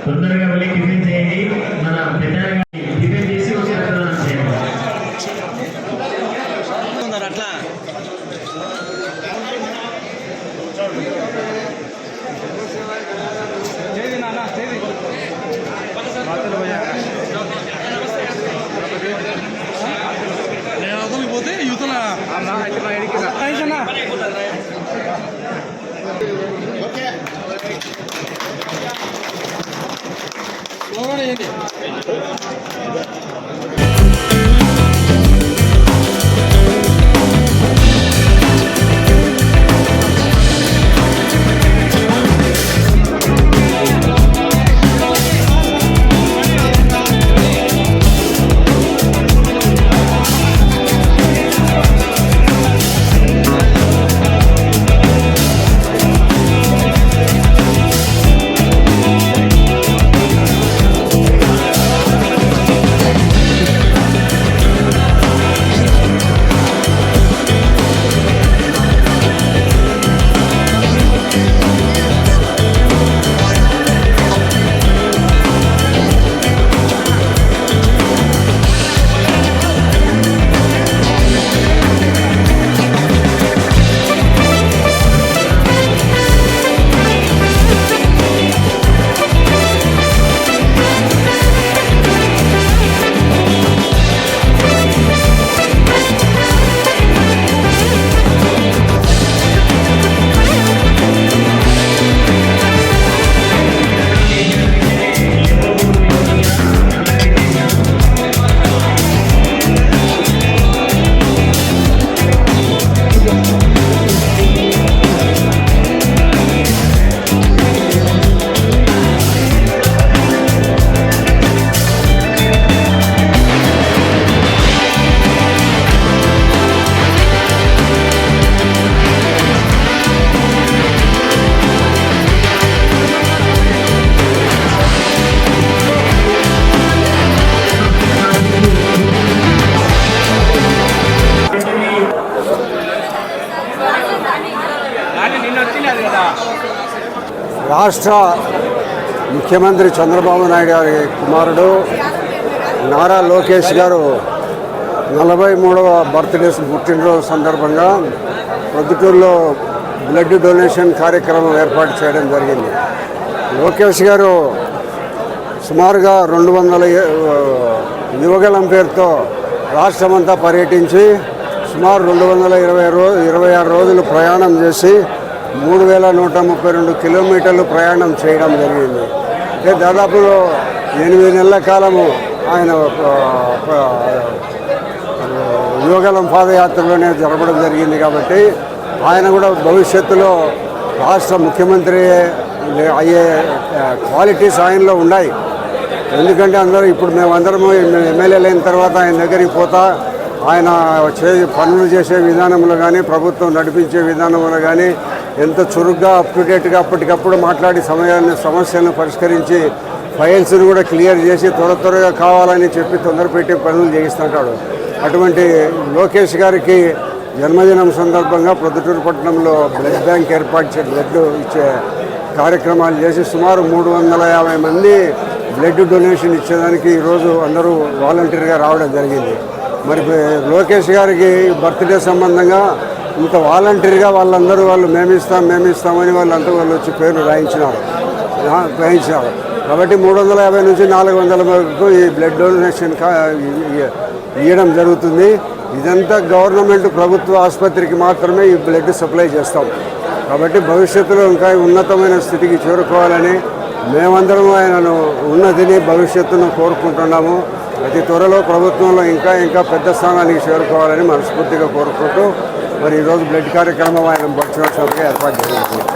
తొందరగా వెళ్ళి టిఫిన్ చేయండి. మన పెద్దగా టిఫిన్ చేసి వచ్చి రక్తదానం చేయండి. అట్లా పోతే యూతల రాష్ట్ర ముఖ్యమంత్రి చంద్రబాబు నాయుడు గారి కుమారుడు నారా లోకేష్ గారు 43వ బర్త్డే పుట్టినరోజు సందర్భంగా ప్రొద్దుటూరులో బ్లడ్ డొనేషన్ కార్యక్రమం ఏర్పాటు చేయడం జరిగింది. లోకేష్ గారు సుమారుగా 200 యువగలం పేరుతో రాష్ట్రమంతా పర్యటించి సుమారు 226 రోజులు ప్రయాణం చేసి 3132 కిలోమీటర్లు ప్రయాణం చేయడం జరిగింది. అంటే దాదాపు 8 నెలల కాలము ఆయన యువగలం పాదయాత్రలోనే జరపడం జరిగింది. కాబట్టి ఆయన కూడా భవిష్యత్తులో రాష్ట్ర ముఖ్యమంత్రి అయ్యే క్వాలిటీస్ ఆయనలో ఉన్నాయి. ఎందుకంటే అందరూ ఇప్పుడు మేమందరము ఎమ్మెల్యేలు అయిన తర్వాత ఆయన దగ్గరికి పోతా ఆయన పనులు చేసే విధానంలో కానీ ప్రభుత్వం నడిపించే విధానంలో కానీ ఎంత చురుగ్గా అప్డేట్గా అప్పటికప్పుడు మాట్లాడి సమస్యలను పరిష్కరించి ఫైల్స్ను కూడా క్లియర్ చేసి త్వరగా కావాలని చెప్పి తొందరపెట్టి పనులు చేయిస్తుంటాడు. అటువంటి లోకేష్ గారికి జన్మదినం సందర్భంగా ప్రొద్దుటూరు పట్టణంలో బ్లడ్ బ్యాంక్ ఏర్పాటు చేసి బ్లడ్ ఇచ్చే కార్యక్రమాలు చేసి సుమారు 350 మంది బ్లడ్ డొనేషన్ ఇచ్చేదానికి ఈరోజు అందరూ వాలంటీర్గా రావడం జరిగింది. మరి లోకేష్ గారికి బర్త్డే సంబంధంగా ఇంత వాలంటీర్గా వాళ్ళు మేమిస్తామని వాళ్ళంతా వాళ్ళు వచ్చి పేరు రాయించినారు. కాబట్టి 350 నుంచి 400 వరకు ఈ బ్లడ్ డొనేషన్ ఇవ్వడం జరుగుతుంది. ఇదంతా గవర్నమెంట్ ప్రభుత్వ ఆసుపత్రికి మాత్రమే ఈ బ్లడ్ సప్లై చేస్తాం. కాబట్టి భవిష్యత్తులో ఇంకా ఉన్నతమైన స్థితికి చేరుకోవాలని మేమందరం ఆయనను ఉన్నతిని భవిష్యత్తును కోరుకుంటున్నాము. అతి త్వరలో ప్రభుత్వంలో ఇంకా పెద్ద స్థానానికి చేరుకోవాలని మనస్ఫూర్తిగా కోరుకుంటూ మరి ఈరోజు బ్లడ్ కార్యక్రమం ఆయన భక్తుల సభగా ఏర్పాటు జరిగింది.